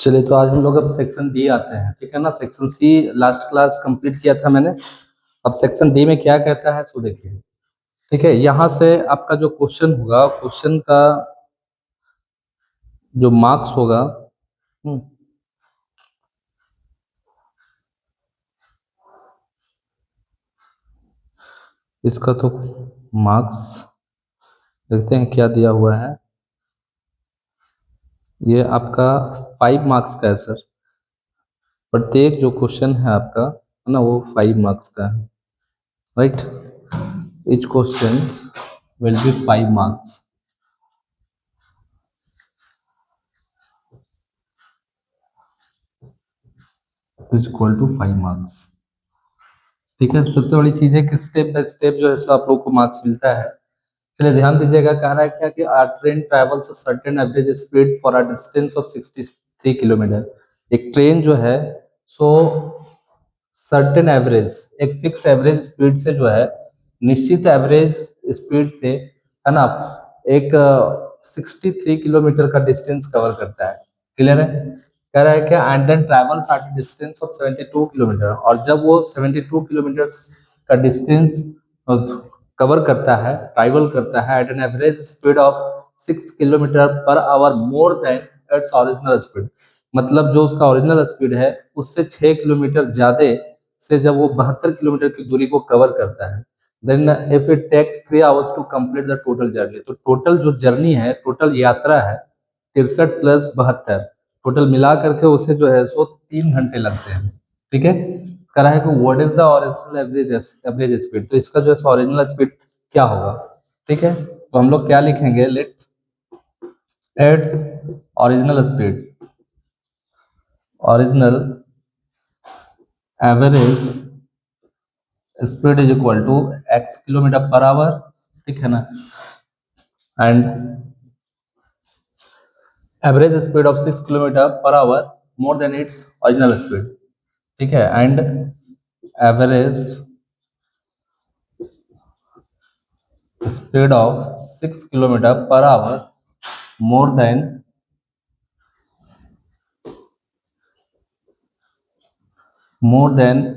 चलिए, तो आज हम लोग अब सेक्शन डी आते हैं। ठीक है ना। Section C last class complete किया था मैंने। अब सेक्शन डी में क्या कहता है सो देखिए। ठीक है, यहाँ से आपका जो क्वेश्चन होगा, क्वेश्चन का जो मार्क्स होगा, इसका तो मार्क्स देखते हैं क्या दिया हुआ है। ये आपका 5 मार्क्स का है सर। प्रत्येक जो क्वेश्चन है आपका है ना, वो 5 मार्क्स का है। Right, each questions will be 5 marks. is equal to 5 marks. ठीक है, सबसे बड़ी चीज है कि स्टेप बाय स्टेप जो है सो आप लोग को मार्क्स मिलता है। चलिए ध्यान दीजिएगा, कह रहा है क्या कि are train travels certain average speed for a distance of 63 kilometre. एक ट्रेन जो है सो सर्टेन एवरेज, एक फिक्स एवरेज स्पीड से जो है, निश्चित एवरेज स्पीड से है ना, एक 63 किलोमीटर का डिस्टेंस कवर करता है। क्लियर है। कह रहा है क्या, and then travel at distance of 72 kilometre, और जब वो 72 किलोमीटर का डिस्टेंस कवर करता है, ट्रैवल करता है at an average speed of 6 kilometre per hour more than its original speed. मतलब जो उसका ओरिजिनल स्पीड है उससे 6 किलोमीटर ज्यादा से जब वो 72 किलोमीटर की दूरी को कवर करता है, then if it takes 3 hours to complete the total journey. तो टोटल जो जर्नी है, टोटल यात्रा है 63 प्लस 72, टोटल मिला करके उसे जो है सो 3 घंटे लगते हैं। ठीक है। करा है कि what is the original average speed. तो इसका जो है ओरिजिनल स्पीड क्या होगा। ठीक है, तो हम लोग क्या लिखेंगे, let its original speed, original average speed is equal to x kilometre per hour. ठीक है ना, and average speed of 6 kilometre per hour more than its original speed. ठीक है, and average speed of 6 kilometre per hour more than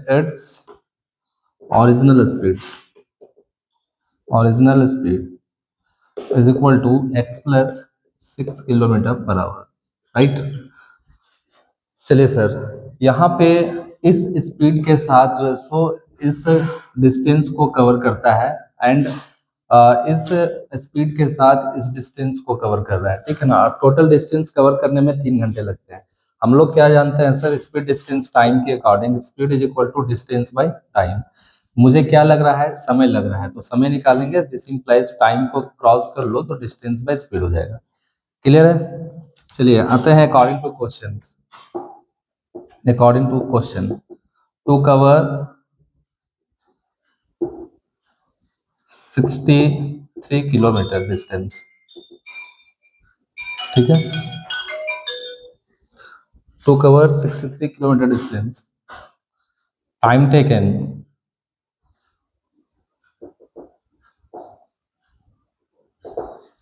its original speed is equal to x plus 6 kilometre per hour. Right. चलिए sir, यहाँ पे इस speed के साथ जो है सो इस डिस्टेंस को कवर करता है, एंड इस स्पीड के साथ इस डिस्टेंस को कवर कर रहा है। ठीक है ना, टोटल डिस्टेंस कवर करने में 3 घंटे लगते हैं। हम लोग क्या जानते हैं सर, स्पीड डिस्टेंस टाइम के according, speed is equal to distance by time. मुझे क्या लग रहा है, समय लग रहा है, तो समय निकालेंगे, दिस इंप्लाइज टाइम को क्रॉस कर लो तो डिस्टेंस बाय स्पीड हो जाएगा। क्लियर है। चलिए आते हैं according to question. to cover 63 kilometre distance. ठीक है, to cover 63 kilometre distance, time taken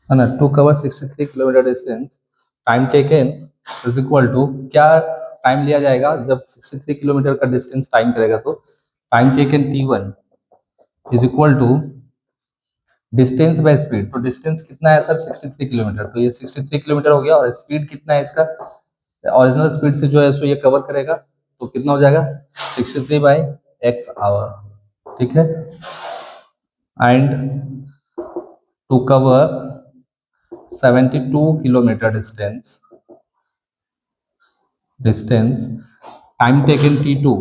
है ना, to cover 63 kilometre distance, time taken is equal to, क्या टाइम लिया जाएगा जब 63 किलोमीटर का डिस्टेंस टाइम करेगा, तो time taken T1 is equal to distance by speed. तो डिस्टेंस कितना है सर, 63 किलोमीटर, तो ये 63 किलोमीटर हो गया, और स्पीड कितना है इसका, ओरिजिनल स्पीड से जो है सो ये कवर करेगा, तो कितना हो जाएगा 63 बाई x आवर। ठीक है, and to cover 72 kilometre distance time taken T2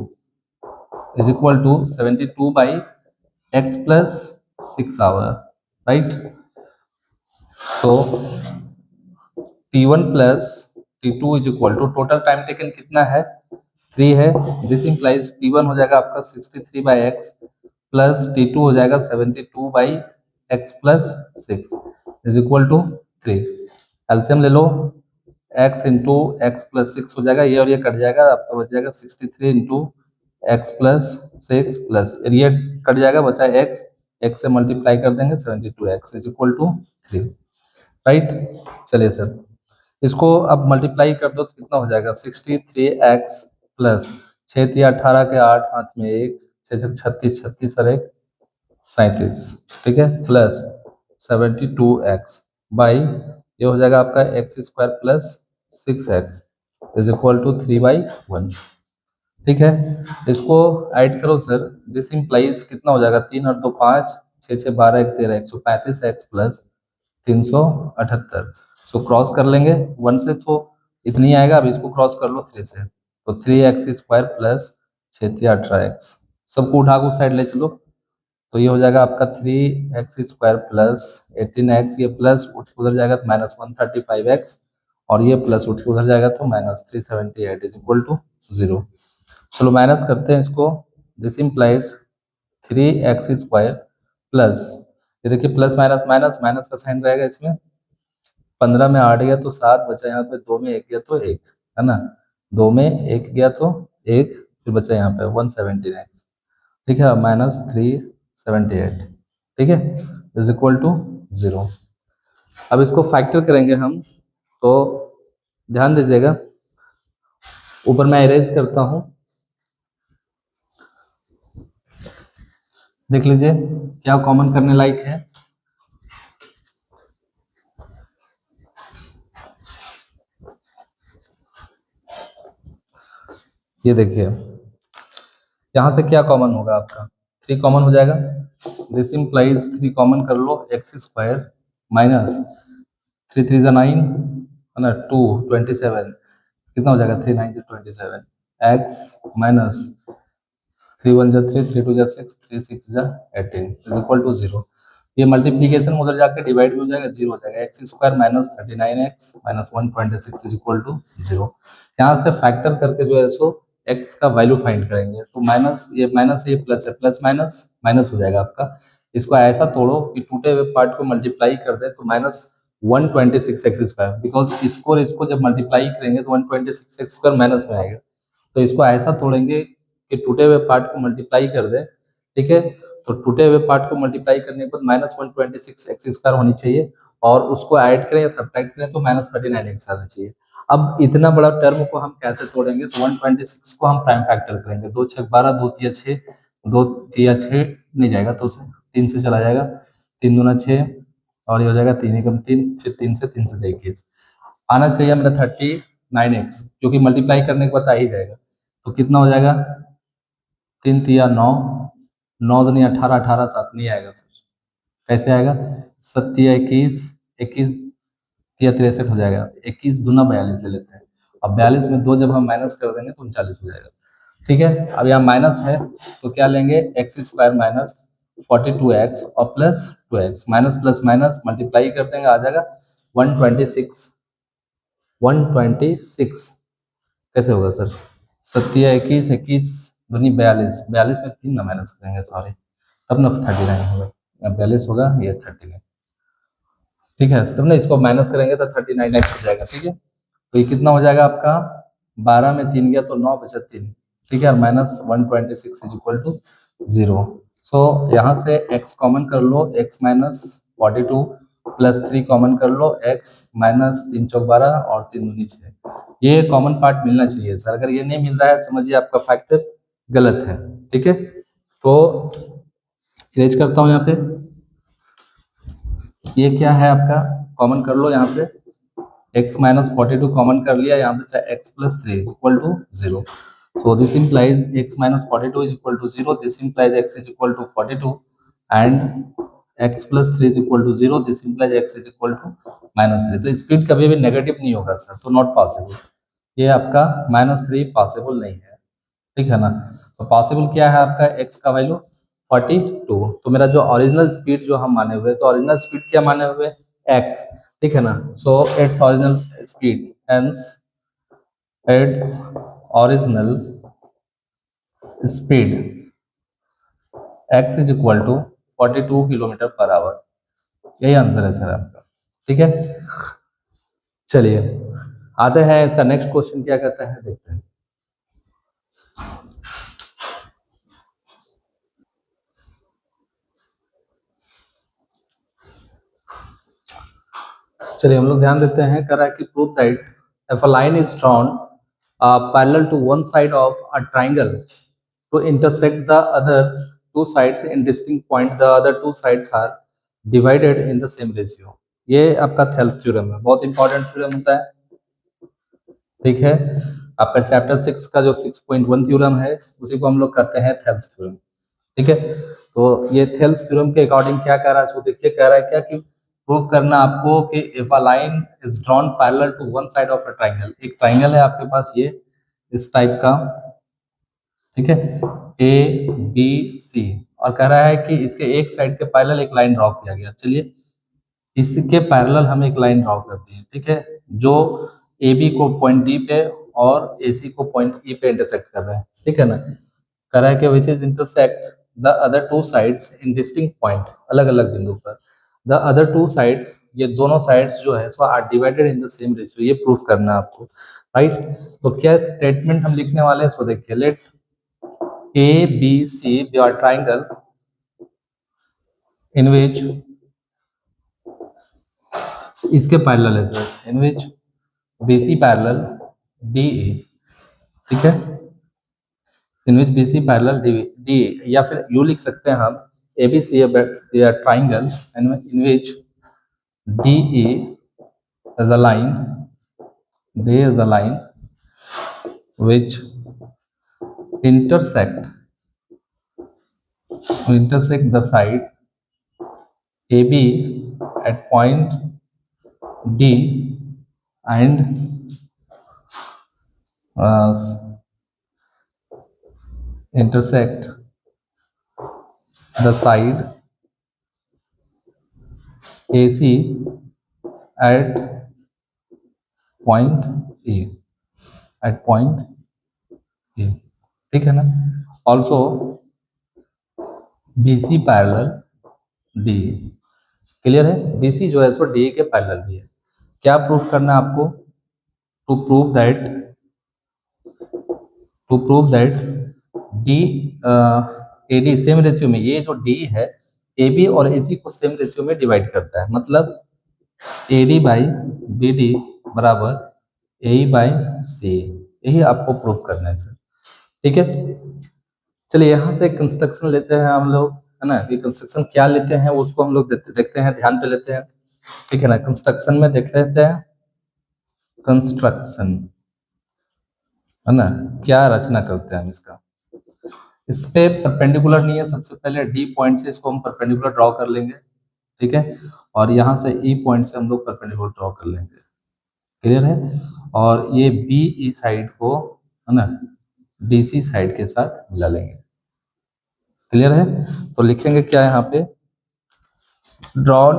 is equal to 72 by x plus 6 hour. Right, तो T1 plus T2 is equal to, total time taken कितना है 3 है, दिस इंप्लाइज T1 हो जाएगा आपका 63 by X, plus T2 हो जाएगा 72 by X plus 6 is equal to 3। LCM ले लो, x इंटू एक्स प्लस 6 हो जाएगा, ये और ये कट जाएगा, आपका बच जाएगा 63 इंटू एक्स प्लस 6 प्लस ये कट जाएगा, बचा x, x से मल्टीप्लाई कर देंगे 72x is equal to 3। Right. चलिए सर, इसको अब मल्टीप्लाई कर दो तो कितना हो जाएगा 63x प्लस 6 × 18 के 8 हाथ में 1 6 36 36 और 1 37, ठीक है, प्लस 72x बाई ये हो जाएगा आपका x² plus 6x is equal to 3/1, ठीक है। इसको ऐड करो सर, दिस इम्प्लाइज कितना हो जाएगा 3 और 2 5 6 6 12 1 13 135x प्लस 378। सो क्रॉस कर लेंगे 1 से तो इतनी आएगा, अब इसको क्रॉस कर लो 3 से तो 3x² प्लस 6 3 18x, सबको उठा को साइड ले चलो तो ये हो जाएगा आपका 3x² प्लस 18x, ये प्लस उठ के उधर जाएगा तो माइनस 135x और ये प्लस उठ के उधर जाएगा तो माइनस 378 इज इक्वल टू 0। चलो माइनस करते हैं इसको, दिस इम्प्लाइज 3x² प्लस ये देखिए प्लस माइनस माइनस माइनस का साइन रहेगा इसमें, 15 में 8 गया तो 7 बचा, यहाँ पे 2 में 1 गया तो 1, है ना, 2 में 1 गया तो 1, फिर बचा यहाँ पे 179, ठीक है, -378, ठीक है, इज इक्वल टू 0। अब इसको फैक्टर करेंगे हम तो ध्यान दीजिएगा, ऊपर मैं इरेज करता हूँ, देख लीजिए क्या कॉमन करने लायक है। ये देखिए यहाँ से क्या कॉमन होगा आपका 3 कॉमन हो जाएगा, दिस इम्प्लाइज 3 कॉमन कर लो x² माइनस 3 3 9 है ना 2 27 कितना हो जाएगा 3 9 27 x minus 3 1 3 3 2 6 3 6 18 is equal to 0। ये मल्टीप्लीकेशन में उधर जाकर डिवाइड भी हो जाएगा, 0 हो जाएगा, x² minus 39x minus 126 is equal to 0। यहाँ से फैक्टर करके जो है सो x का वैल्यू फाइंड करेंगे तो माइनस ये प्लस है, प्लस माइनस माइनस हो जाएगा आपका। इसको ऐसा तोड़ो कि टूटे हुए पार्ट को मल्टीप्लाई कर दे तो -126x², बिकॉज इसको और इसको जब मल्टीप्लाई करेंगे तो 126x² माइनस में आएगा, तो इसको ऐसा तोड़ेंगे कि टूटे हुए पार्ट को मल्टीप्लाई कर दे, ठीक है, तो टूटे हुए पार्ट को मल्टीप्लाई करने के बाद -126x² होनी चाहिए और उसको ऐड करें या सब्ट्रैक्ट करें तो -39x आना चाहिए। अब इतना बड़ा टर्म को हम कैसे तोड़ेंगे तो 126 को हम प्राइम फैक्टर करेंगे, 2 6 12 2 3 6 2 3 6 नहीं जाएगा तो 3 से चला जाएगा, 3 दूना 6 और ये हो जाएगा 3 एकम 3, फिर 3 से 21 आना चाहिए मेरा 39x, क्योंकि मल्टीप्लाई करने के बाद आ ही जाएगा, तो कितना हो जाएगा 3 तिया 9 9 दूनी 18 18 7 नहीं आएगा सर, कैसे आएगा 7 21 21 तिया 63 हो जाएगा, 21 दूना 42 ले लेते हैं, अब 42 में 2 जब हम माइनस कर देंगे तो 39 हो जाएगा, ठीक है। अब यहाँ माइनस है तो क्या लेंगे x² माइनस 42x और plus 2x, minus plus minus multiply कर देंगे आ जाएगा 126 126 कैसे होगा सर, 7 21 21 दूनी 42 42 में 3 ना माइनस करेंगे सॉरी, तब ना 39 होगा, 42 होगा ये 39, ठीक है, तब ना इसको माइनस करेंगे तो 39x हो जाएगा, ठीक है। तो ये कितना हो जाएगा आपका 12 में 3 गया तो 9 बचा 3, ठीक है, और -126 इज इक्वल टू 0। सो यहाँ से x कॉमन कर लो, x माइनस 42 प्लस 3 कॉमन कर लो, x माइनस 3 चौक 12 और 3 दूनी 6, ये कॉमन पार्ट मिलना चाहिए सर, अगर ये नहीं मिल रहा है समझिए आपका फैक्टर गलत है, ठीक है। तो इरेज करता हूँ यहाँ पे, ये क्या है आपका कॉमन कर लो यहाँ से, x माइनस 42 कॉमन कर लिया, यहाँ पे x plus 3 equal to 0, so this implies x minus 42 is equal to 0, this implies x is equal to 42 and x plus 3 is equal to 0, this implies x is equal to -3, तो speed कभी भी negative नहीं होगा sir, तो not possible, ये आपका -3 possible नहीं है, ठीक है ना। तो पॉसिबल क्या है आपका x का वैल्यू 42, तो मेरा जो ओरिजिनल स्पीड जो हम माने हुए, तो ओरिजिनल स्पीड क्या माने हुए x, ठीक है ना, so its original speed hence its original speed x is equal to 42 kilometre per hour, यही आंसर है सर आपका, ठीक है। चलिए आते हैं इसका नेक्स्ट क्वेश्चन क्या कहता है देखते हैं। चलिए हम लोग ध्यान देते हैं, कह रहा है कि prove that if a line is drawn parallel to one side of a triangle to intersect the other two sides in distinct point, the other two sides are divided in the same ratio. ये आपका Thales theorem है, बहुत important theorem होता है। ठीक है, आपका chapter 6 का जो 6.1 थ्योरम है उसी को हम लोग कहते हैं थेल्स थ्योरम। ठीक है, तो ये थेल्स थ्योरम के अकॉर्डिंग क्या कह रहा है, सो देखिए कह रहा है क्या कि प्रूव करना आपको कि if a line is drawn parallel to one side of a triangle, एक ट्राइंगल है आपके पास ये इस टाइप का, ठीक है, ए बी सी, और कह रहा है कि इसके एक साइड के पैरेलल एक लाइन ड्रॉ किया गया। चलिए इसके पैरेलल हम एक लाइन ड्रॉ करते हैं, ठीक है, जो ए बी को पॉइंट डी पे और ए सी को पॉइंट ई पे इंटरसेक्ट कर रहा है, ठीक है ना। कह रहा है कि which is intersect the other two sides in distinct point, अलग अलग बिंदु पर। द अदर टू साइड्स, ये दोनों साइड्स जो है so are divided in the same ratio, ये प्रूफ करना है आपको, राइट। तो क्या स्टेटमेंट हम लिखने वाले हैं, सो देखिए let A B C B are triangle in which, इसके पैरेलल है sir, in which B C parallel D A, ठीक है, in which B C parallel D A, या फिर यू लिख सकते हैं हम A B C triangle in which D A is a line, D is a line which intersect the side AB at point D and uh, intersect the side AC at point E, at point E, ठीक है ना। Also BC parallel D, clear है, BC जो है सो D के parallel भी है। क्या प्रूफ करना है आपको, to prove that D A D same ratio में, ये जो डी है ए बी और ए सी को सेम रेशियो में डिवाइड करता है, मतलब A D by B D बराबर ए बाई सी, यही आपको प्रूफ करना है सर, ठीक है। चलिए यहाँ से कंस्ट्रक्शन लेते हैं हम लोग, है ना, ये कंस्ट्रक्शन क्या लेते हैं उसको हम लोग देखते हैं, ध्यान पे लेते हैं, ठीक है ना। कंस्ट्रक्शन में देख लेते हैं, कंस्ट्रक्शन, है ना, क्या रचना करते हैं हम इसका। इस पे परपेंडिकुलर नहीं है, सबसे पहले डी पॉइंट से इसको हम परपेंडिकुलर ड्रॉ कर लेंगे, ठीक है, और यहाँ से ई पॉइंट से हम लोग परपेंडिकुलर ड्रॉ कर लेंगे, क्लियर है। और ये बी ई साइड को, है ना, डी सी साइड के साथ मिला लेंगे, क्लियर है। तो लिखेंगे क्या यहाँ पे, ड्रॉन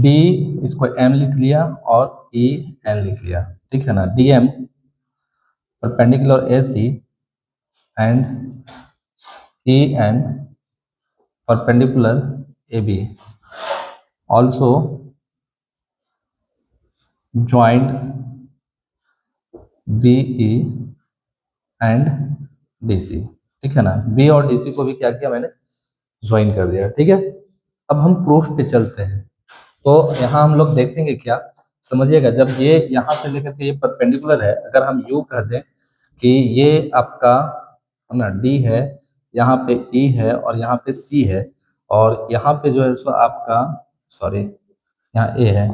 डी, इसको एम लिख लिया और ई एन लिख लिया, ठीक है ना, D M perpendicular A C and A N perpendicular AB, also joined BE and DC, ठीक है ना, B और DC को भी क्या किया मैंने, ज्वाइन कर दिया, ठीक है। अब हम प्रूफ पे चलते हैं, तो यहाँ हम लोग देखेंगे क्या, समझिएगा, जब ये यहाँ से लेकर के ये परपेंडिकुलर है, अगर हम यू कह दें कि ये आपका, है ना, डी है, यहाँ पे ई है और यहाँ पे सी है, और यहाँ पे जो है सो आपका, सॉरी, यहाँ ए है,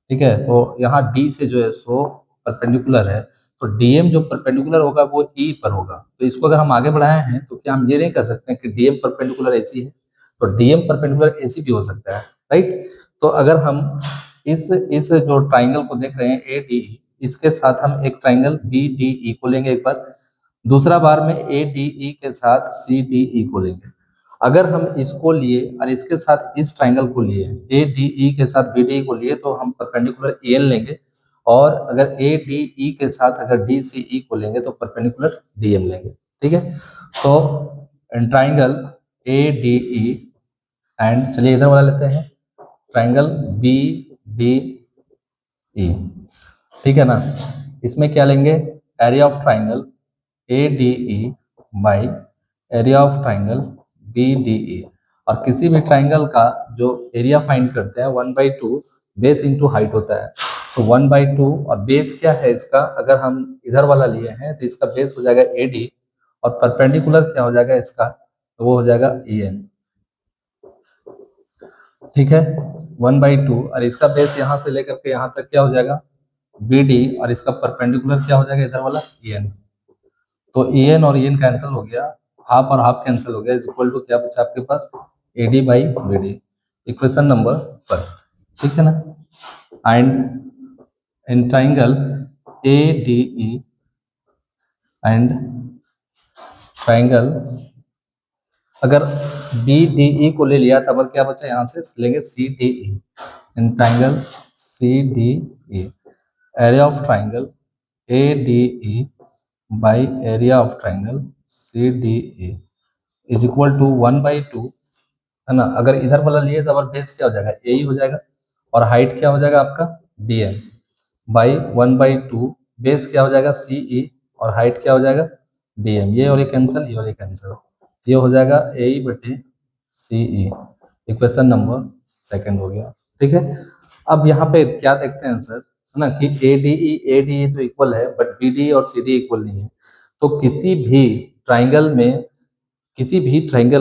ठीक है, तो यहाँ डी से जो है सो परपेंडिकुलर है, तो डीएम जो परपेंडिकुलर होगा वो ई पर होगा। तो इसको अगर हम आगे बढ़ाए हैं तो क्या हम ये नहीं कह सकते हैं कि डीएम परपेंडिकुलर एसी है, तो डीएम परपेंडिकुलर एसी भी हो सकता है, राइट। तो अगर हम इस जो ट्राइंगल को देख रहे हैं ए डी, इसके साथ हम एक ट्राइंगल बी डी ई को लेंगे एक बार, दूसरा बार में ए डी ई के साथ सी डी ई को लेंगे। अगर हम इसको लिए और इसके साथ इस ट्राइंगल को लिए, ए डी ई के साथ बी डी ई को लिए, तो हम परपेंडिकुलर ए एन लेंगे, और अगर ए डी ई के साथ अगर डी सी ई को लेंगे तो परपेंडिकुलर डी एम लेंगे, ठीक है। तो triangle A D E and, चलिए इधर वाला लेते हैं, ट्राइंगल बी डी ई, ठीक है ना। इसमें क्या लेंगे, area of triangle A D E by area of triangle B D E, और किसी भी ट्राइंगल का जो एरिया फाइंड करते हैं 1/2 बेस इंटू हाइट होता है। तो 1/2 और बेस क्या है इसका, अगर हम इधर वाला लिए हैं तो इसका बेस हो जाएगा AD और परपेंडिकुलर क्या हो जाएगा इसका, तो वो हो जाएगा EN। ठीक है, 1/2 और इसका बेस यहाँ से लेकर के यहाँ तक क्या हो जाएगा BD और इसका परपेंडिकुलर क्या हो जाएगा इधर वाला EN। तो EN और EN कैंसिल हो गया, हाफ और हाफ कैंसिल हो गया, इज इक्वल टू क्या बचा आपके पास AD/BD। इक्वेशन नंबर फर्स्ट, ठीक है ना। And in triangle ADE and triangle, अगर BDE को ले लिया तब क्या बचा, यहाँ से लेंगे CDE। In triangle CDE, area of triangle ADE by area of triangle CDE is equal to 1/2, है ना। अगर इधर वाला लिए तो अब बेस क्या हो जाएगा AE हो जाएगा और हाइट क्या हो जाएगा आपका DN बाई 1/2, बेस क्या हो जाएगा CE और हाइट क्या हो जाएगा DM। ये और ये कैंसिल, ये और ये कैंसिल, ये हो जाएगा AE/CE। इक्वेशन नंबर सेकंड हो गया, ठीक है। अब यहाँ पे क्या देखते हैं सर, है ना, कि ADE तो इक्वल है बट BD और CD इक्वल नहीं है। तो किसी भी ट्राइंगल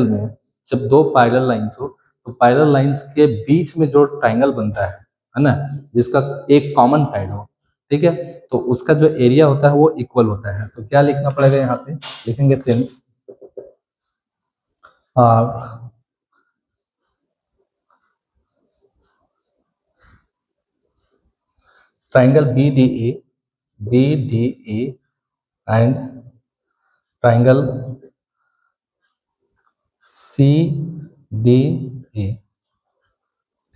में जब दो पैरेलल लाइंस हो तो पैरेलल लाइंस के बीच में जो ट्राइंगल बनता है ना, जिसका एक कॉमन साइड हो, ठीक है, तो उसका जो एरिया होता है वो इक्वल होता है। तो क्या लिखना पड़ेगा यहाँ पे, लिखेंगे since triangle BDE and triangle CDE,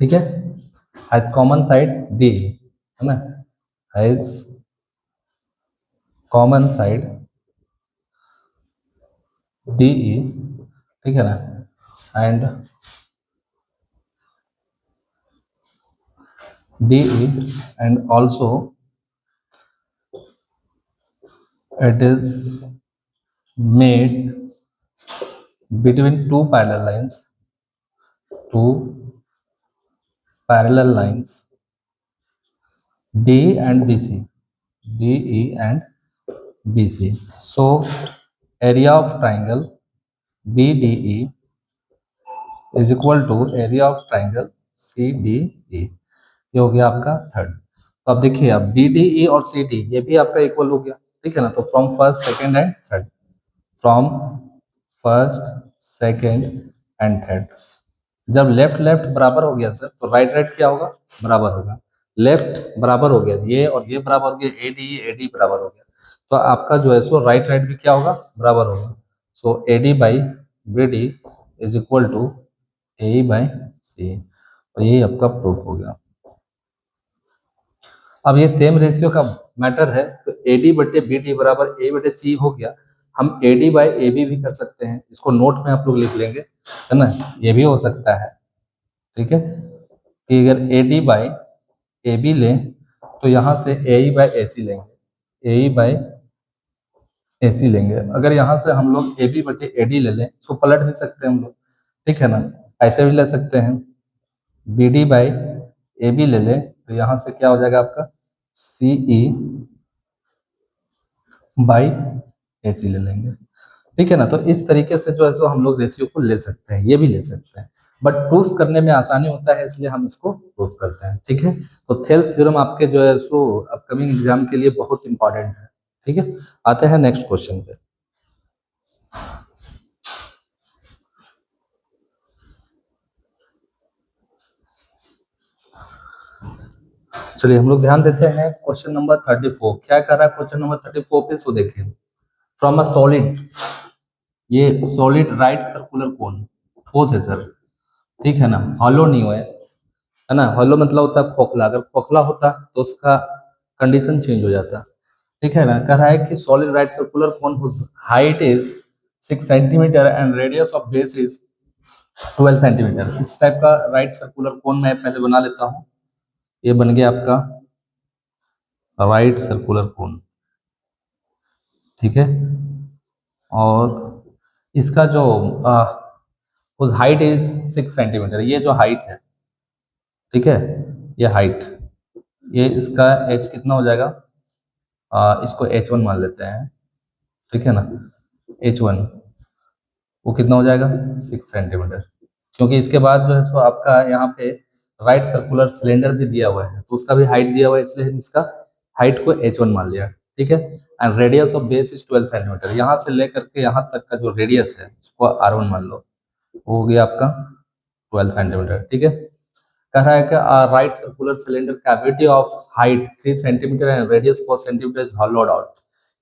ठीक है, हैज कॉमन साइड DE, है ना, हैज कॉमन साइड DE, ठीक है ना, and DE and also it is made between two parallel lines DE and BC. So area of triangle BDE is equal to area of triangle CDE। ये हो गया आपका third. तो अब देखिए, अब BDE और CD ये भी आपका इक्वल हो गया, ठीक है ना। तो from first second and third, from first second and third, जब लेफ्ट लेफ्ट बराबर हो गया सर तो राइट राइट क्या होगा, बराबर होगा। लेफ्ट बराबर हो गया, ये और ये बराबर हो गया, AD बराबर हो गया, तो आपका जो है सो राइट राइट भी क्या होगा, बराबर होगा। सो AD/BD is equal to AE/C, और यही आपका प्रूफ हो गया। अब ये सेम रेशियो का मैटर है, तो AD/BD बराबर A/C हो गया। हम AD/AB भी कर सकते हैं, इसको नोट में आप लोग लिख लेंगे, है ना, ये भी हो सकता है, ठीक है, कि अगर AD/AB लें तो यहाँ से AE/AC लेंगे, AE/AC लेंगे। अगर यहाँ से हम लोग AB/AD ले लें, इसको पलट भी सकते हैं हम लोग, ठीक है ना, ऐसे भी ले सकते हैं। BD/AB ले लें तो यहाँ से क्या हो जाएगा आपका CE/AC ले लेंगे, ठीक है ना। तो इस तरीके से जो है सो हम लोग रेशियो को ले सकते हैं, ये भी ले सकते हैं, बट प्रूफ करने में आसानी होता है इसलिए हम इसको प्रूफ करते हैं, ठीक है। तो थेल्स थ्योरम आपके जो है सो अपकमिंग एग्जाम के लिए बहुत इंपॉर्टेंट है, ठीक है। आते हैं नेक्स्ट क्वेश्चन पे। चलिए हम लोग ध्यान देते हैं क्वेश्चन नंबर 34 क्या कर रहा है। क्वेश्चन नंबर 34 पे इसको देखिए, फ्रॉम अ सॉलिड, ये सॉलिड राइट सर्कुलर कोन, ठोस है सर, ठीक है ना, हॉलो नहीं है ना। हॉलो मतलब होता है खोखला, अगर खोखला होता तो उसका कंडीशन चेंज हो जाता, ठीक है ना। कह रहा है कि solid right circular cone whose height is 6 centimetre and radius of base is 12 centimetre. इस टाइप का राइट सर्कुलर कोन मैं पहले बना लेता हूँ। ये बन गया आपका राइट सर्कुलर कोन, ठीक है। और इसका जो उस हाइट इज 6 सेंटीमीटर, ये जो हाइट है, ठीक है, ये हाइट, ये इसका एच कितना हो जाएगा, इसको H1 मान लेते हैं, ठीक है ना, H1 वो कितना हो जाएगा 6 सेंटीमीटर, क्योंकि इसके बाद जो है सो आपका यहाँ पे राइट सर्कुलर सिलेंडर भी दिया हुआ है, तो उसका भी हाइट दिया हुआ है, इसलिए हम इसका हाइट को H1 मान लिया, ठीक है। And radius of base is 12 centimetre, यहाँ से लेकर के यहाँ तक का जो रेडियस है उसको R1 मान लो, वो हो गया आपका 12 सेंटीमीटर, ठीक है। कह रहा है कि right circular cylinder cavity of height 3 centimetre and radius 4 centimetre is hollowed out.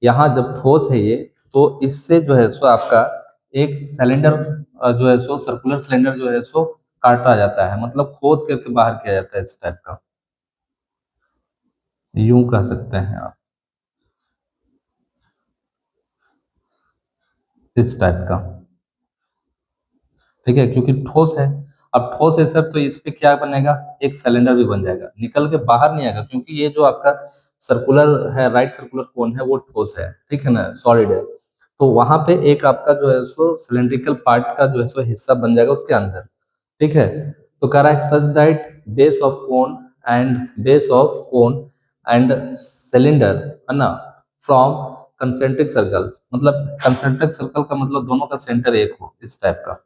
यहाँ जब ठोस है ये, तो इससे जो है सो आपका एक सिलेंडर जो है सो सर्कुलर सिलेंडर जो है सो काटा जाता है, मतलब खोद करके बाहर किया जाता है, इस टाइप का, यूं कह सकते हैं आप, इस टाइप का, ठीक है, क्योंकि ठोस है। अब ठोस है सर, तो इस पे क्या बनेगा, एक सिलेंडर भी बन जाएगा, निकल के बाहर नहीं आएगा, क्योंकि ये जो आपका सर्कुलर है, राइट सर्कुलर कोन है, वो ठोस है, ठीक है ना, सॉलिड है, तो वहां पे एक आपका जो है सो सिलेंड्रिकल पार्ट का जो है सो हिस्सा बन जाएगा उसके अंदर, ठीक है। तो कह रहा है such that base of cone and cylinder, है ना, फ्रॉम कंसेंट्रिक सर्कल, मतलब कंसेंट्रिक सर्कल का मतलब दोनों का सेंटर एक हो, इस टाइप का,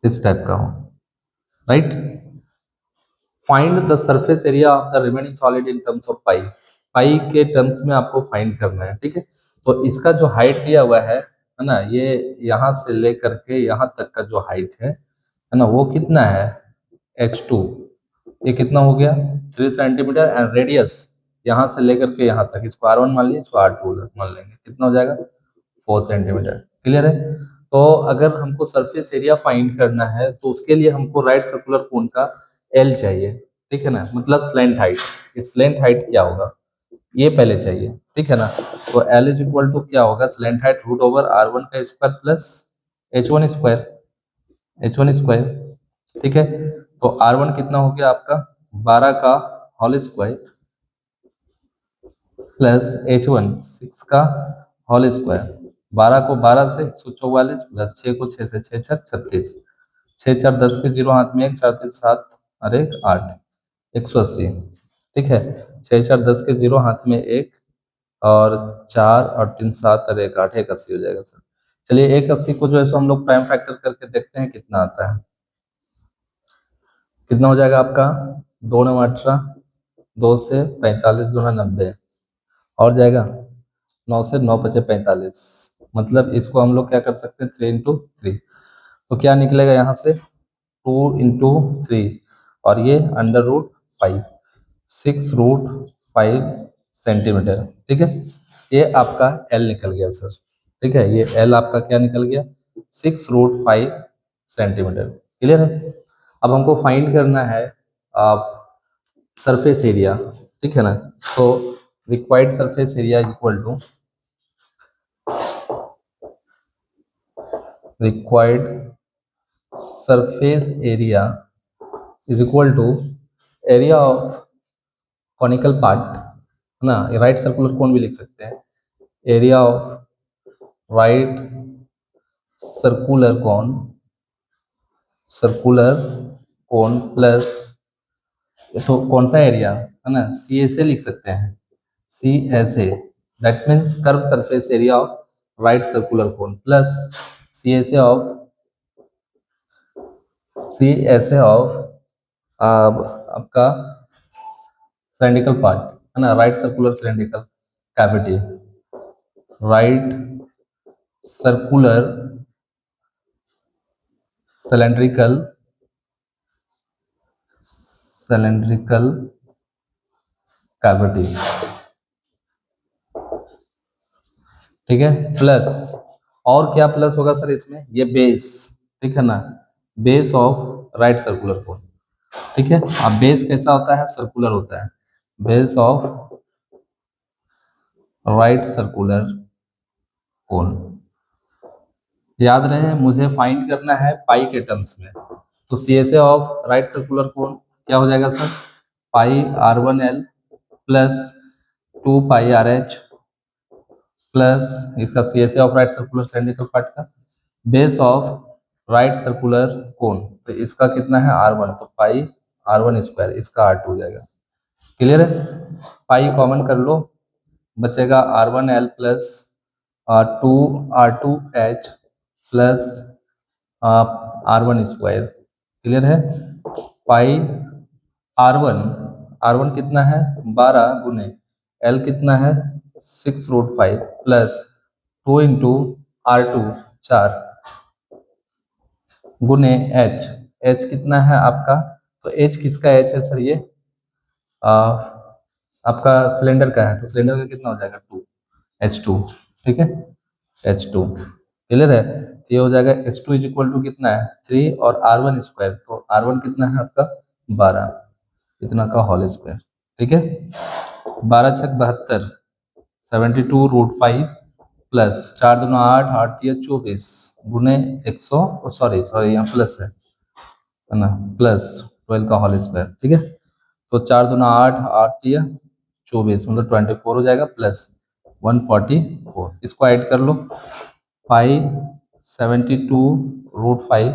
इस टाइप का हो, right. Find the surface area of the remaining solid in terms of pi, pi के टर्म्स में आपको फाइंड करना है, ठीक है। तो इसका जो हाइट दिया हुआ है ना, ये यहाँ से लेकर के यहाँ तक का जो हाइट है ना, वो कितना है, H2, ये कितना हो गया 3 सेंटीमीटर, एंड रेडियस यहाँ से लेकर के यहाँ तक, इसको R1 मान लीजिए, इसको R2 मान लेंगे, कितना हो जाएगा 4 सेंटीमीटर, क्लियर है। तो अगर हमको सरफेस एरिया फाइंड करना है, तो उसके लिए हमको राइट सर्कुलर कोन का L चाहिए, ठीक है ना, मतलब स्लैंट हाइट, स्लैंट हाइट क्या होगा ये पहले चाहिए, ठीक है ना। तो L इज इक्वल टू क्या होगा, slant height root over R1 का square plus H1 square, H1 square, ठीक है। तो R1 कितना हो गया आपका 12 का होल स्क्वायर प्लस H1 6 का होल स्क्वायर, 12 को 12 से 144 प्लस 6 को 6 से 6 छक 36, 6 4 10 के जीरो हाथ में एक, 4 3 7, अरे 8, 180, ठीक है। 6 4 10 के जीरो हाथ में एक, और 4 और 3 7, अरे 1 8, 180 हो जाएगा सर। चलिए 180 को जो है सो हम लोग प्राइम फैक्टर करके देखते हैं कितना आता है, कितना हो जाएगा आपका 2 9 18, 2 से 45 दूना 90, और जाएगा 9 से 9 बचे 45, मतलब इसको हम लोग क्या कर सकते हैं 3 into 3, तो क्या निकलेगा यहाँ से 2 into 3, और ये √5, 6√5 सेंटीमीटर, ठीक है। ये आपका L निकल गया सर, ठीक है, ये L आपका क्या निकल गया 6√5 सेंटीमीटर, क्लियर है। अब हमको फाइंड करना है आप सरफेस एरिया, ठीक है ना। तो required surface area is equal to required surface area is equal to area of conical part, है ना, राइट सर्कुलर कोन भी लिख सकते हैं, area of right circular cone, circular cone plus, तो कौन सा एरिया है ना, CSA लिख सकते हैं, CSA, that means curve surface area of right circular cone plus CSA of आपका सिलेंड्रिकल पार्ट, है ना, right circular cylindrical cavity, right circular cylindrical cylindrical cavity, ठीक है, प्लस, और क्या प्लस होगा सर इसमें, ये बेस, ठीक है ना, बेस ऑफ राइट सर्कुलर कोन, ठीक है। अब बेस कैसा होता है, सर्कुलर होता है, बेस ऑफ राइट सर्कुलर कोन, याद रहे मुझे फाइंड करना है पाई के टर्म्स में, तो CSA of right circular cone क्या हो जाएगा sir, pi R1L plus 2 pi RH plus इसका CSA of right circular cylindrical part का base of right circular cone, तो इसका कितना है R1, तो पाई R1 स्क्वायर, इसका R2 हो जाएगा। क्लियर है? पाई कॉमन कर लो, बचेगा R1L plus R2H plus R1 square. Clear है? पाई R1, R1 कितना है 12 गुने L कितना है 6√5 प्लस 2 इंटू R2 4 गुने H, H कितना है आपका, तो H किसका H है सर, ये आ, आपका सिलेंडर का है, तो सिलेंडर का कितना हो जाएगा 2 H2। ठीक है, H2। क्लियर है? तो ये हो जाएगा H2 इज इक्वल टू कितना है 3 और R1 स्क्वायर, तो R1 कितना है आपका 12 इतना का होल स्क्वायर। ठीक है, 12 छक 72, 72√5 प्लस 4 दूना 8, 8 दिया 24 गुने 100, सॉरी सॉरी यहाँ प्लस है ना, प्लस 12 का होल स्क्वायर। ठीक है, तो 4 दूना 8, 8 दिया 24 मतलब 24 हो जाएगा प्लस 144, इसको ऐड कर लो। 72√5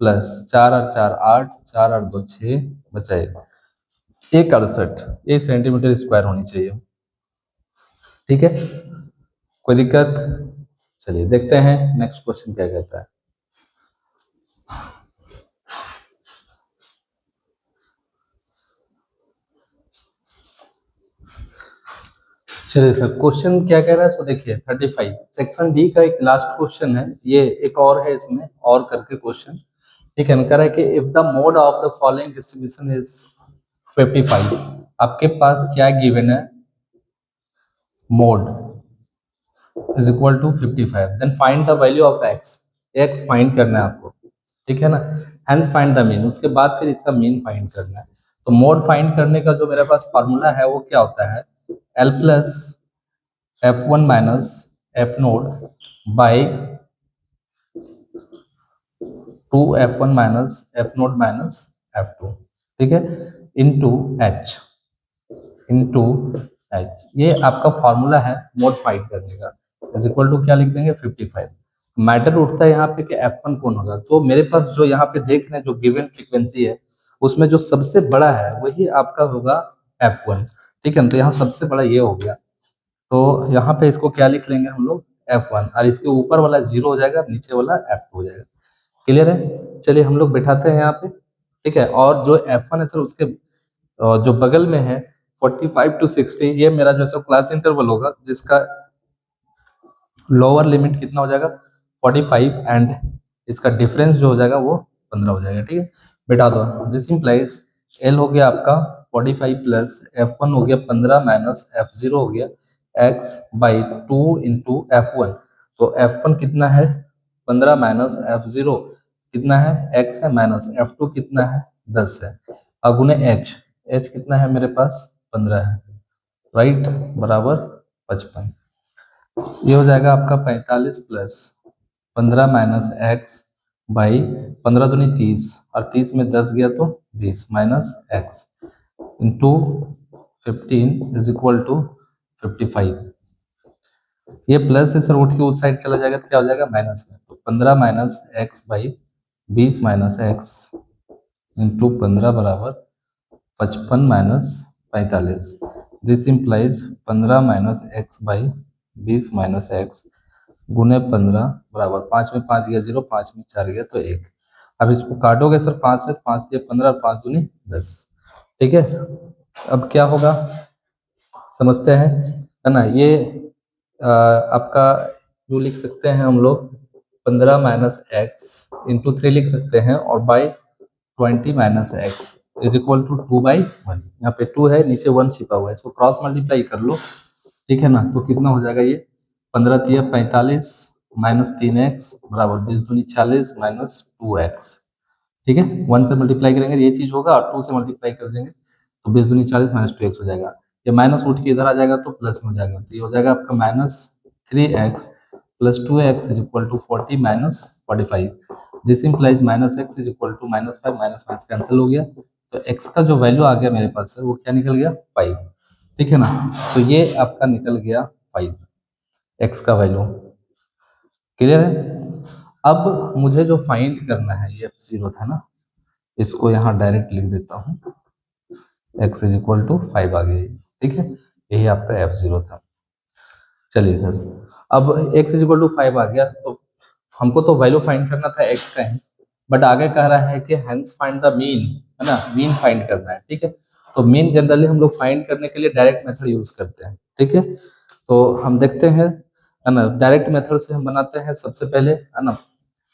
प्लस 4 और 4 8, 4 और 2 6 बचा 168, 1 सेंटीमीटर स्क्वायर होनी चाहिए। ठीक है, कोई दिक्कत? चलिए देखते हैं नेक्स्ट क्वेश्चन क्या कहता है। चलिए सर, क्वेश्चन क्या कह रहा है सो देखिए 35 सेक्शन डी का एक लास्ट क्वेश्चन है, ये एक और है इसमें और करके क्वेश्चन। ठीक है, कह रहा है कि if the mode of the following distribution is 55, आपके पास क्या गिवन है, mode is equal to 55, then find the value of X, X find करना है आपको। ठीक है ना, हेंस फाइंड द मीन, उसके बाद फिर इसका मीन फाइंड करना है। तो मोड फाइंड करने का जो मेरे पास फार्मूला है वो क्या होता है, L plus F1 minus F node by 2F1 minus F node minus F2। ठीक है, इंटू एच, इंटू एच, ये आपका फॉर्मूला है मोड फाइंड करने का। इज इक्वल टू क्या लिख देंगे 55। मैटर उठता है यहाँ पे कि F1 कौन होगा, तो मेरे पास जो यहाँ पे देख रहे हैं जो गिवन फ्रीक्वेंसी है उसमें जो सबसे बड़ा है वही आपका होगा F1। ठीक है ना, तो यहाँ सबसे बड़ा ये हो गया, तो यहाँ पे इसको क्या लिख लेंगे हम लोग F1, और इसके ऊपर वाला 0 हो जाएगा, नीचे वाला F2 हो जाएगा। क्लियर है? चलिए हम लोग बैठाते हैं यहाँ पे। ठीक है, और जो F1 है सर उसके जो बगल में है 45 to 60, ये मेरा जो है क्लास इंटरवल होगा जिसका लोअर लिमिट कितना हो जाएगा 45 एंड इसका डिफरेंस जो हो जाएगा वो 15 हो जाएगा। ठीक है, बैठा दो। दिस इंप्लाइज एल हो गया आपका 45 प्लस F1 हो गया 15 माइनस F0 हो गया x बाई 2 इंटू F1, तो F1 कितना है 15 माइनस F0 कितना है x है, माइनस F2 कितना है 10 है, अगुने h, h कितना है मेरे पास 15 है, राइट, बराबर 55। ये हो जाएगा आपका 45 प्लस 15 माइनस एक्स बाई 15 दूनी 30 और 30 में 10 गया तो 20 minus X into 15 is equal to 55। ये प्लस है सर, उठ के उस साइड चला जाएगा तो क्या हो जाएगा माइनस में, तो 15 minus x by 20 minus X into 15 बराबर 55 minus 45। This implies 15 minus x by 20 minus x गुने 15 बराबर 5 में 5 गया 0, 5 में 4 गया तो 1। अब इसको काटोगे सर 5 से, 5 दिया 15 और 5 दूनी 10। ठीक है, अब क्या होगा समझते हैं, है ना, ये आपका जो लिख सकते हैं हम लोग 15 माइनस एक्स इंटू 3 लिख सकते हैं और by 20 minus X is equal to 2/1। यहाँ पे 2 है, नीचे 1 छिपा हुआ है, इसको क्रॉस मल्टीप्लाई कर लो। ठीक है ना, तो कितना हो जाएगा ये 15 तिया 45 माइनस 3x बराबर 20 दूनी 40 माइनस 2x। ठीक है, 1 से मल्टीप्लाई करेंगे ये चीज होगा और 2 से मल्टीप्लाई कर देंगे तो 20 दूनी 40 माइनस 2x हो जाएगा। ये माइनस उठ के इधर आ जाएगा तो प्लस में हो जाएगा, तो ये हो जाएगा आपका minus 3x plus 2x is equal to 40 minus 45। This implies minus X is equal to minus 5, minus minus cancel हो गया, तो x का जो वैल्यू आ गया मेरे पास सर वो क्या निकल गया 5। ठीक है ना, तो ये आपका निकल गया 5 x का वैल्यू। क्लियर है? अब मुझे जो फाइंड करना है ये F0 था ना, इसको यहाँ डायरेक्ट लिख देता हूँ, x इज इक्वल टू 5 आ गई, ठीक है, यही आपका F0 था। चलिए सर, अब x इज इक्वल टू 5 आ गया, तो हमको तो वैल्यू फाइंड करना था x का ही, बट आगे कह रहा है कि हेंस फाइंड द मीन, है ना, मीन फाइंड करना है, ठीक है। तो मीन जनरली हम लोग फाइंड करने के लिए डायरेक्ट मेथड यूज करते हैं, ठीक है। तो हम देखते हैं, है ना, डायरेक्ट मेथड से हम बनाते हैं सबसे पहले, है ना।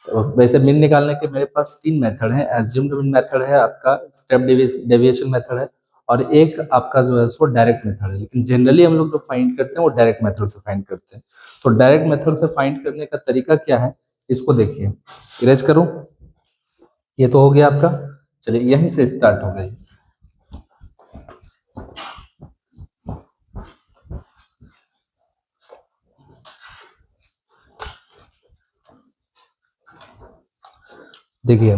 तो वैसे मीन निकालने के मेरे पास 3 मेथड हैं। एज्यूम्ड मीन मेथड है आपका, स्टेप डेविएशन मेथड है, और एक आपका जो है सो डायरेक्ट मेथड है। लेकिन जनरली हम लोग जो फाइंड करते हैं वो डायरेक्ट मेथड से फाइंड करते हैं। तो डायरेक्ट मेथड से फाइंड करने का तरीका क्या है, इसको देखिए, इरेज करूं, ये तो हो गया आपका। चलिए यहीं से स्टार्ट हो गई। देखिए,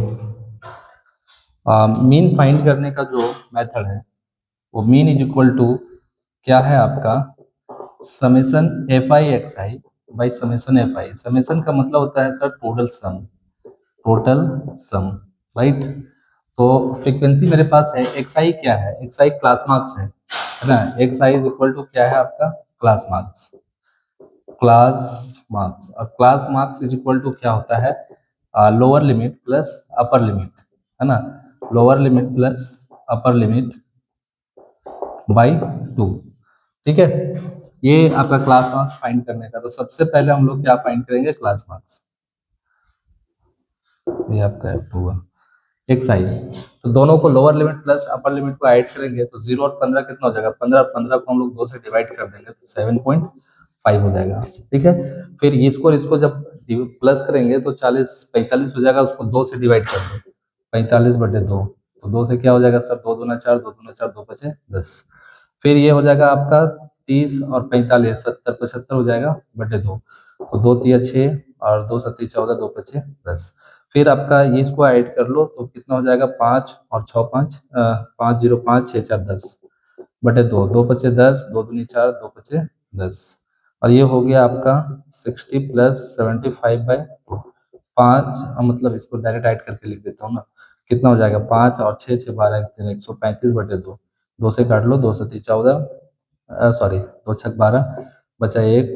मीन फाइंड करने का जो मेथड है वो मीन इज इक्वल टू क्या है आपका, summation F I x I by summation F I. Summation का मतलब होता है sir total sum, total sum, right. तो फ्रीक्वेंसी मेरे पास है, एक्स आई क्या है, एक्स आई क्लास मार्क्स है ना। X I is equal to क्या है आपका, क्लास मार्क्स, क्लास मार्क्स, और class marks is equal to क्या होता है, lower limit plus upper limit, है ना, lower limit plus upper limit by 2, ठीक है। ये आपका क्लास मार्क्स फाइंड करने का। तो सबसे पहले हम लोग क्या फाइंड करेंगे, क्लास मार्क्स, ये आपका F2 हुआ, एक्स आई। तो दोनों को lower limit plus upper limit को ऐड करेंगे तो 0 और 15 कितना हो जाएगा, 15, 15 को हम लोग 2 से डिवाइड कर देंगे तो 7.5 हो जाएगा, ठीक है। फिर इसको जब प्लस करेंगे तो 40, 45 हो जाएगा, उसको 2 से डिवाइड कर दो, 45/2, तो 2 से क्या हो जाएगा सर, 2 दूना 4, 2 दूना 4, 2 बचे 10। फिर ये हो जाएगा आपका 30 और 45, 70, 75 हो जाएगा बटे 2, तो 2 तिया 6 और 2 सत्ती 14, 2 बचे 10। फिर आपका ये इसको ऐड कर लो तो कितना हो जाएगा, 5 और 6 5, 5 0 5 6 4 10 बटे 2, 2 बचे 10, 2 दूनी 4, 2 बचे 10, और ये हो गया आपका 60 प्लस 75/2, 5, मतलब इसको डायरेक्ट ऐड करके लिख देता हूँ ना, कितना हो जाएगा, 5 और 6 6 12 135/2, 2 से काट लो, 2 सत्ती 14, सॉरी 2 छक 12, बचा 1,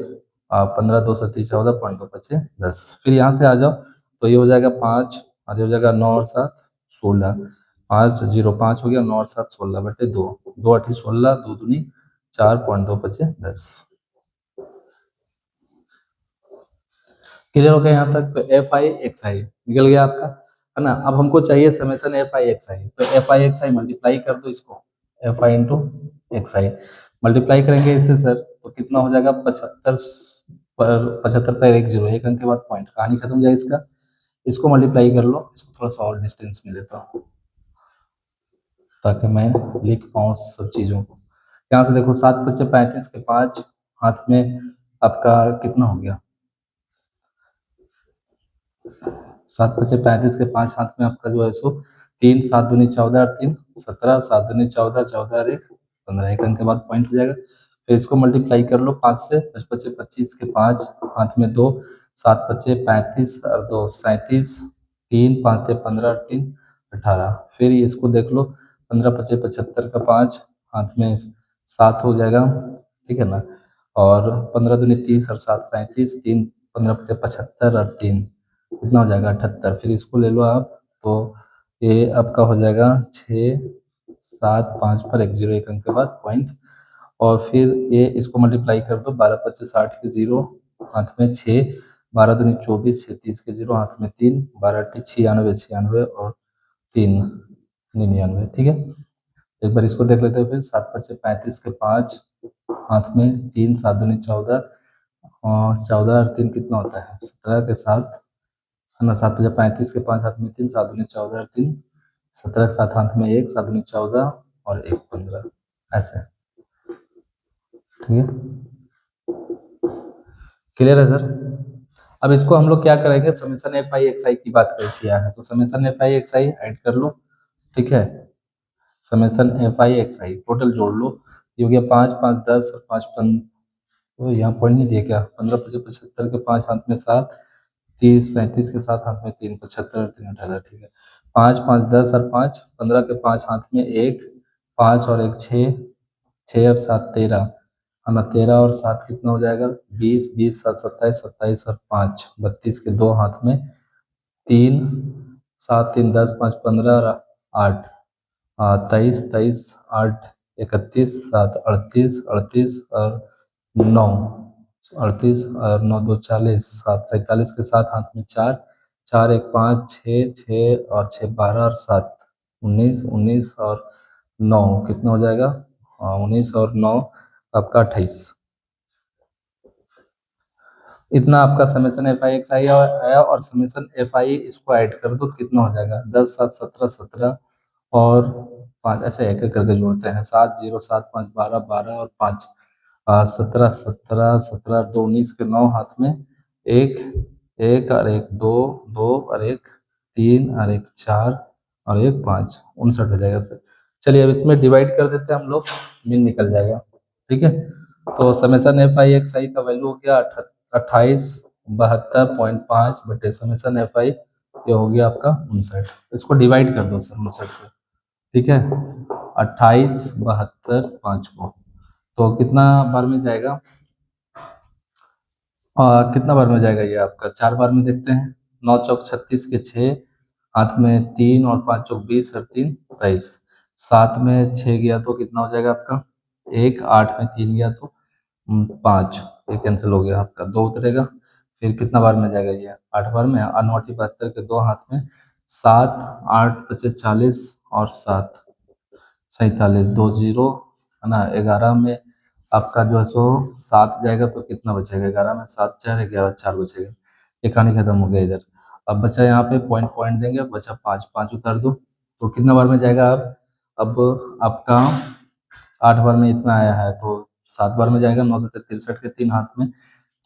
15, 2 सत्ती 14, पॉइंट 2 बचे 10। फिर यहाँ से आ जाओ तो ये हो जाएगा 5, और ये हो जाएगा 9 और 7 16, 5 0 5 हो गया, 9 और 7 16/2, 2 8 16, 2 दूनी 4, पॉइंट 2 बचे 10। क्लियर हो गया यहाँ तक। तो एफ आई एक्स आई निकल गया आपका, है ना। अब हमको चाहिए समेसन एफ आई एक्स आई, तो F I x I multiply कर दो इसको, F I into x I multiply करेंगे इससे सर, तो कितना हो जाएगा, 75 पर 1 0, एक अंक के बाद पॉइंट, कहानी खत्म हो जाएगी इसका। इसको मल्टीप्लाई कर लो, इसको थोड़ा सा और डिस्टेंस में लेता हूँ ताकि मैं लिख पाऊँ सब चीज़ों को। यहाँ से देखो, 7 5 35 के 5 हाथ में आपका कितना हो गया, 7 5 35 के 5 हाथ में आपका जो है सो 3, 7 दूनी 14 और 3 17, 7 दूनी 14, 14 और 1 15, एक अंक के बाद पॉइंट हो जाएगा। फिर इसको मल्टीप्लाई कर लो 5 से, 5 5 25 के 5 हाथ में 2, 7 5 35 और 2 37, 3 5 15 और 3 18। फिर इसको देख लो, 15 5 75 का 5 हाथ में 7 हो जाएगा, ठीक है ना, और 15 दूनी 30 और 7 37, 3 15 5 75 और 3 कितना हो जाएगा 78। फिर इसको ले लो आप, तो ये आपका हो जाएगा 6 7 5 पर 1 0, एक अंक के बाद पॉइंट, और फिर ये इसको मल्टीप्लाई कर दो, 12 25 60 के 0 हाथ में 6, 12 दूनी 24, 36 के 0 हाथ में 3, 12 8 96 96 और 3 99, ठीक है। एक बार इसको देख लेते हैं फिर, 7 5 35 के 5 हाथ में 3, 7 दूनी 14 और 14 और 3 कितना होता है, 17 के 7, है ना, 7 5 35 के 5 हाथ में 3, 7 दूनी 14 और 3 17 के 7 हाथ में 1, 7 दूनी 14 और 1 15, ऐसे, ठीक है। क्लियर है सर। अब इसको हम लोग क्या करेंगे, समेसन एफ आई एक्स आई की बात कर किया है तो summation F I x I add कर लो, ठीक है। Summation F I x I total जोड़ लो, ये हो गया 5 5 10 और 5 15, तो यहाँ पॉइंट नहीं दिया क्या, 15 25 75 के 5 हाथ में 7, 30 37 के साथ हाथ में 3 75 3 18 ठीक है। 5 5 10 और 5 15 के 5 हाथ में 1 5 और 1 6 6 और 7 13 है ना। 13 और 7 कितना हो जाएगा 20 20 7 27 27 और 5 32 के 2 हाथ में 3 7 3 10 5 15 और 8 23 23 8 31 7 38 38 और 9 38 और 9 2 40 7 47 के साथ हाथ में 4 4 1 5 6 6 और 6 12 और 7 19 19 और 9 कितना हो जाएगा 19 और 9 आपका 28। इतना आपका समेसन एफ आई एक्स आई आया और समेसन एफ आई इसको ऐड कर दो तो कितना हो जाएगा 10 7 17 17 और 5 ऐसे एक एक करके जोड़ते हैं 7 0 7 5 12 12 और 5 17 17 17 2 19 के 9 हाथ में एक एक और एक दो दो और एक 3 और एक 4 और एक 5 59 हो जाएगा सर। चलिए अब इसमें डिवाइड कर देते हैं हम लोग मीन निकल जाएगा ठीक है। तो समेसन एफ आई एक्स आई का वैल्यू हो गया 28 72.5 बटे समेसन एफ आई ये हो गया आपका 59। इसको डिवाइड कर दो सर 59 से ठीक है। 28 72 5 को तो कितना बार में जाएगा कितना बार में जाएगा ये आपका 4 बार में देखते हैं। 9 चौक 36 के 6 हाथ में 3 और 5 चौक 20 और 3 23 7 में 6 गया तो कितना हो जाएगा आपका 1 8 में 3 गया तो 5 ये कैंसिल हो गया आपका 2 उतरेगा। फिर कितना बार में जाएगा ये 8 बार में 8 72 के 2 हाथ में 7 8 पचे 40 और 7 47 2 जीरो है ना। 11 में आपका जो है सो 7 जाएगा तो कितना बचेगा 11 में 7 4 11 4 बचेगा। ये कहानी खत्म हो गया इधर। अब बचा यहाँ पे पॉइंट पॉइंट देंगे बचा 5 5 उतार दो तो कितना बार में जाएगा अब आपका 8 बार में इतना आया है तो 7 बार में जाएगा 9 7 63 के 3 हाथ में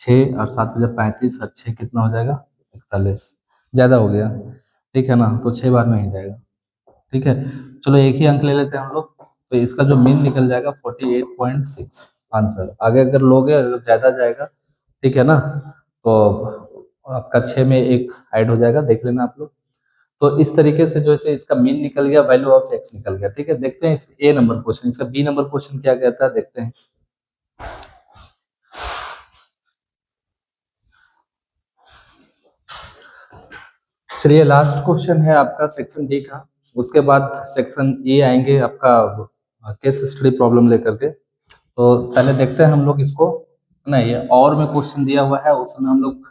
6 और 7 बजे 35 और 6 कितना हो जाएगा 41 ज़्यादा हो गया ठीक है ना तो 6 बार में ही जाएगा ठीक है। चलो एक ही अंक ले लेते हैं हम लोग तो इसका जो मीन निकल जाएगा 48.6 आंसर। आगे अगर लोगे अगर ज़्यादा जाएगा ठीक है ना तो आपका 6 में एक ऐड हो जाएगा देख लेना आप लोग। तो इस तरीके से जो है इसका मीन निकल गया वैल्यू ऑफ एक्स निकल गया ठीक है। देखते हैं ए नंबर क्वेश्चन इसका बी नंबर क्वेश्चन क्या कहता है देखते हैं। चलिए लास्ट क्वेश्चन है आपका सेक्शन डी का उसके बाद सेक्शन ए आएंगे आपका केस स्टडी प्रॉब्लम लेकर के। तो पहले देखते हैं हम लोग इसको है ना। ये और में क्वेश्चन दिया हुआ है उसमें हम लोग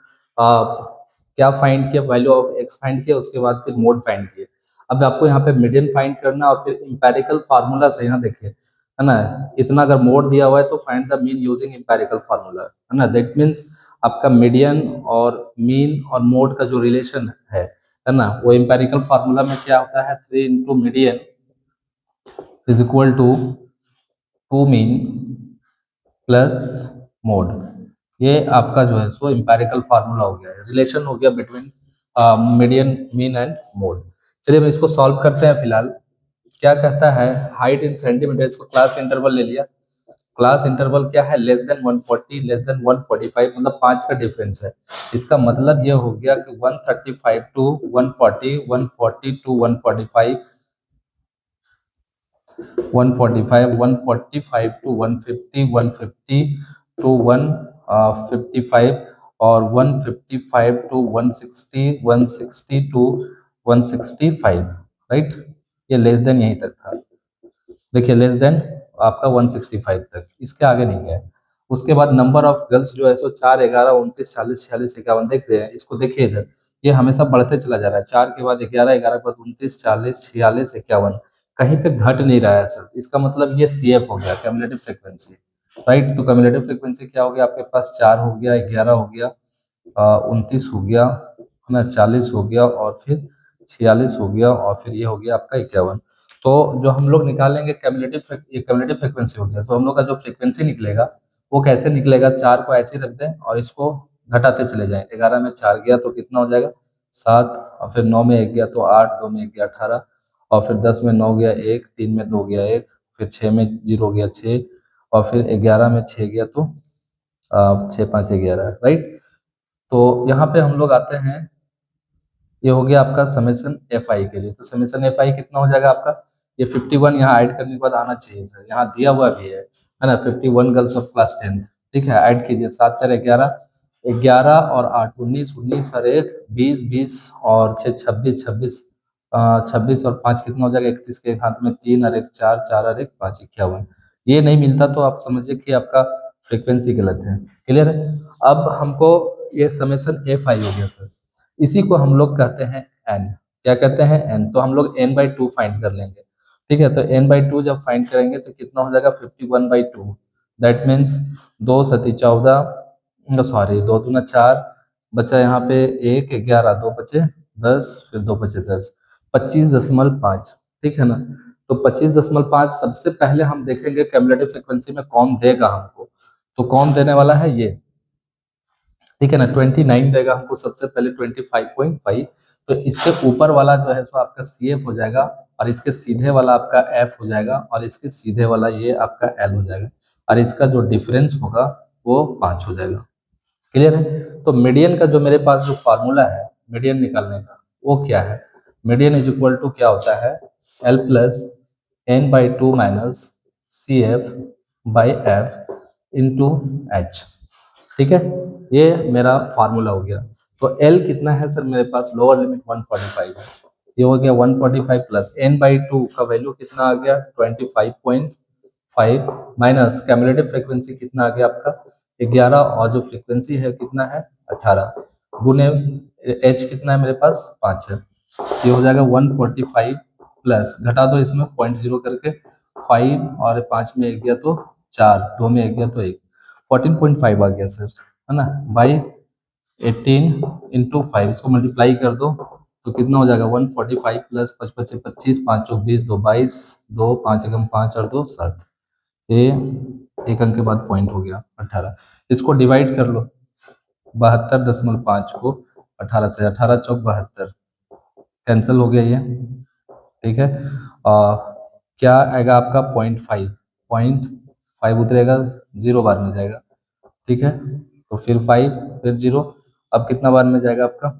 क्या फाइंड किया वैल्यू ऑफ एक्स फाइंड किया उसके बाद फिर मोड फाइंड किए। अब आपको यहाँ पे मीडियन फाइंड करना और फिर इंपेरिकल फार्मूला से यहाँ देखिए है ना। इतना अगर मोड दिया हुआ है तो find the mean using empirical formula है ना। दैट मीन्स आपका मीडियन और मीन और मोड का जो रिलेशन है ना वो इंपेरिकल फार्मूला में क्या होता है 3 into median is equal to 2 mean plus mode. ये आपका जो है सो इंपेरिकल फार्मूला हो गया है रिलेशन हो गया between median mean and mode. चलिए हम इसको सॉल्व करते हैं फिलहाल। क्या कहता है हाइट इन सेंटीमीटर इसको क्लास इंटरवल ले लिया। क्लास इंटरवल क्या है लेस देन 140 लेस देन 145 मतलब 5 का डिफरेंस है। इसका मतलब ये हो गया कि 135 टू 140 140 टू 145 145 145 टू 150 150 टू 155 और 155 टू 160 160 टू 165 राइट। ये लेस देन यहीं तक था देखिए लेस देन आपका 165 तक इसके आगे नहीं गया। उसके बाद नंबर ऑफ गर्ल्स जो है सो 4 11 29 40 46 51 देख रहे हैं इसको देखिए इधर ये हमेशा बढ़ते चला जा रहा है 4 के बाद 11 11 के बाद 29 40 46 51 कहीं पे घट नहीं रहा है सर। इसका मतलब ये सी एफ हो गया क्यूमुलेटिव फ्रिक्वेंसी राइट। तो क्यूमुलेटिव फ्रिक्वेंसी क्या हो गया आपके पास 4 हो गया 11 हो गया 29 हो गया है ना 40 हो गया और फिर 46 हो गया और फिर ये हो गया आपका 51। तो जो हम लोग निकालेंगे क्यूमुलेटिव फ्रिक्वेंसी हो गया तो हम लोग का जो फ्रिक्वेंसी निकलेगा वो कैसे निकलेगा 4 को ऐसे ही रख दें और इसको घटाते चले जाएं। 11 में 4 गया तो कितना हो जाएगा 7 और फिर 9 में 1 गया तो 8 2 में 1 गया 18 और फिर 10 में 9 गया 1 3 में 2 गया 1 फिर 6 में 0 गया 6 और फिर 11 में 6 गया तो 6 5 11 राइट। तो यहाँ पे हम लोग आते हैं, ये हो गया आपका समेशन एफ आई के लिए। तो समेशन एफ आई कितना हो जाएगा आपका, ये 51 यहाँ ऐड करने के बाद आना चाहिए सर, यहाँ दिया हुआ भी है ना, 51 गर्ल्स ऑफ क्लास 10th। ठीक है, ऐड कीजिए, 7 4 11, 11 और 8 19, 19 और 1 20, 20 और 6 26, 26 26 और 5 कितना हो जाएगा, 31 के एक हाथ में 3 और 1 4, 4 और 1 5, 51। ये नहीं मिलता तो आप समझिए कि आपका फ्रीक्वेंसी गलत है। क्लियर है। अब हमको ये समेशन एफ आई हो गया सर, इसी को हम लोग कहते हैं एन। क्या कहते हैं, एन। तो हम लोग एन बाई टू फाइंड कर लेंगे। ठीक है, तो एन बाई टू जब फाइंड करेंगे तो कितना हो जाएगा, 51/2। दैट मीन्स 2 × 7 = 14, सॉरी 2 × 2 = 4, बचा यहाँ पे 1 11, 2 बचे 10, फिर 2 बचे 10, 25.5। ठीक है ना। तो 25.5 सबसे पहले हम देखेंगे कैमुलेटिव फ्रिक्वेंसी में कौन देगा हमको। तो कौन देने वाला है ये, ठीक है ना, 29 देगा हमको सबसे पहले, 25.5। तो इसके ऊपर वाला जो है सो आपका सी एफ हो जाएगा, और इसके सीधे वाला आपका एफ हो जाएगा, और इसके सीधे वाला ये आपका एल हो जाएगा, और इसका जो डिफरेंस होगा वो 5 हो जाएगा। क्लियर है। तो मीडियन का जो मेरे पास जो फार्मूला है मीडियन निकालने का, वो क्या है, मीडियन इज इक्वल टू क्या होता है, L plus n/2 minus C F by F into H. ठीक है, ये मेरा फार्मूला हो गया। तो एल कितना है सर मेरे पास, लोअर लिमिट 145 है, ये हो गया 145 प्लस n/2 का वैल्यू कितना आ गया, 25.5 माइनस कैमुलेटिव फ्रीक्वेंसी कितना आ गया आपका 11, और जो फ्रीक्वेंसी है कितना है 18, गुने एच कितना है मेरे पास 5 है, ये हो जाएगा 145 प्लस, घटा दो इसमें 0.0 करके, 5 और 5 में एक गया तो 4, 2 में एक गया तो 1, 14.5 आ गया सर, है ना, बाई 18 × 5, इसको मल्टीप्लाई कर दो तो कितना हो जाएगा 145 प्लस 5 25 25, 5 चौक 20, 2 22, 2 5 एकम 5 और 2 7, ये एक अंक के बाद पॉइंट हो गया 18। इसको डिवाइड कर लो, 72.5 को 18 से, 18 चौक 72, कैंसिल हो गया ये। ठीक है, और क्या आएगा आपका 0.5, 0.5 उतरेगा, 0 बार में जाएगा। ठीक है, तो फिर 5, फिर 0, अब कितना बार में जाएगा आपका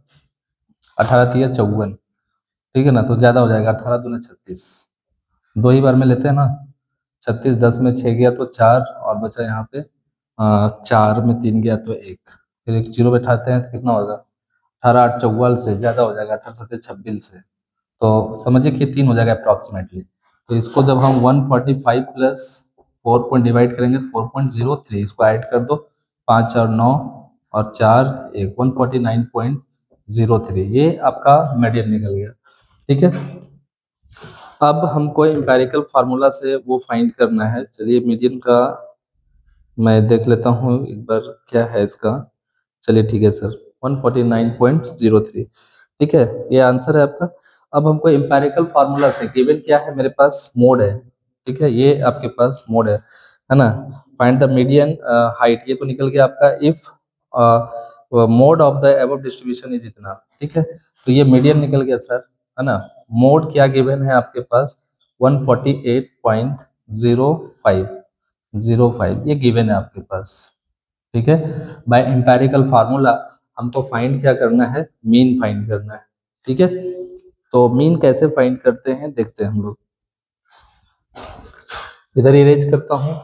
18 3 54। ठीक है ना, तो ज़्यादा हो जाएगा, 18 दूना 36, दो ही बार में लेते हैं ना, 36 10 में 6 गया तो 4, और बचा यहाँ पे 4 में 3 गया तो 1, फिर एक जीरो बैठाते हैं तो कितना होगा 18 8 44 से ज़्यादा हो जाएगा, 18 7 26 से, तो समझिए कि 3 हो जाएगा अप्रॉक्सीमेटली। तो इसको जब हम 145 प्लस 4 पॉइंट डिवाइड करेंगे 4.03, इसको ऐड कर दो, 5 और 9 और 4 1, 149.03, ये आपका मीडियन निकल गया। ठीक है, अब हमको एम्पेरिकल फार्मूला से वो फाइंड करना है। चलिए मीडियन का मैं देख लेता हूँ एक बार क्या है इसका। चलिए ठीक है सर, 149.03। ठीक है, ये आंसर है आपका। अब हमको एम्पेरिकल फार्मूला से गिवन क्या है, मेरे पास मोड है। ठीक है, ये आपके पास मोड है ना, फाइंड द मीडियन हाइट, ये तो निकल गया आपका, if mode of the above distribution is इतना। ठीक है, तो ये मीडियन निकल गया सर, है ना। मोड क्या गिवन है आपके पास, 148.05 ये गिवन है आपके पास। ठीक है, बाय एम्पेरिकल फार्मूला हमको फाइंड क्या करना है, मीन फाइंड करना है। ठीक है, तो मीन कैसे फाइंड करते हैं देखते हैं हम लोग, इधर इरेज करता हूँ।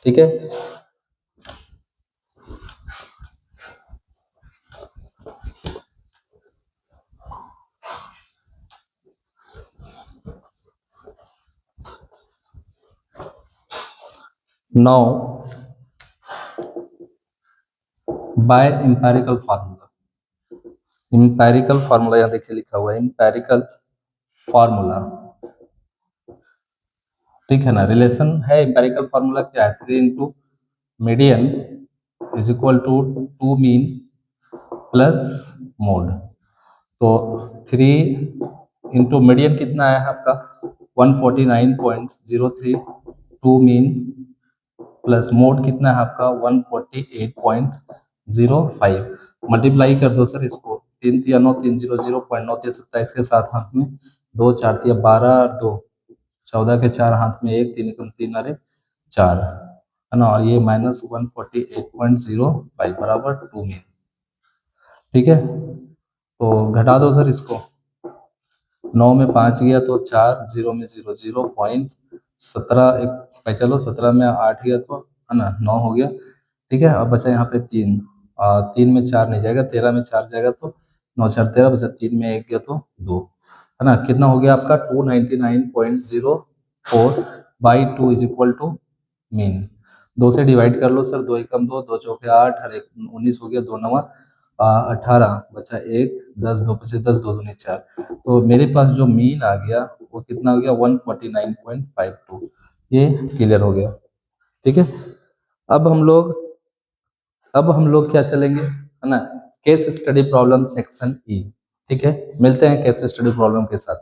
ठीक है, now by empirical formula, empirical formula यहाँ देखिए लिखा हुआ है एम्पेरिकल फार्मूला। ठीक है ना, रिलेशन है एम्पेरिकल फार्मूला क्या है, 3 into median is equal to 2 mean plus mode. तो 3 इंटू मीडियन कितना है आपका 149.03, 2 मीन प्लस मोड कितना है आपका 148.05, मल्टीप्लाई कर दो सर इसको, 3 3 9 3 0 0.9 27 के साथ हाथ में 2 4 3 12 और 2 14 के 4 हाथ में 1 3 एकम 3 अरे 4, है ना, और ये -148.05 बराबर 2 मीन। ठीक है, तो घटा दो सर इसको। 9 में 5 गया तो 4, 0 में 0, 0.17, एक पे चलो 17 में 8 गया तो है ना 9 हो गया। ठीक है, अब बचा यहाँ पे 3, 3 में 4 नहीं जाएगा, 13 में 4 जाएगा तो 9 4 13 बचा, 3 में 1 गया तो 2, है ना। कितना हो गया आपका 299.04 by 2 is equal to mean. 2 से डिवाइड कर लो सर, 2 एकम 2, 2 चौके 8, हर एक 19 हो गया, 2 नवा 18 बचा 1, 10 2 पचे 10, 2 दूनी 4। तो मेरे पास जो मीन आ गया वो कितना हो गया 149.52। ये क्लियर हो गया। ठीक है, अब हम लोग अब हम लोग क्या चलेंगे, है ना, case study problem section E. ठीक है, मिलते हैं केस स्टडी प्रॉब्लम के साथ।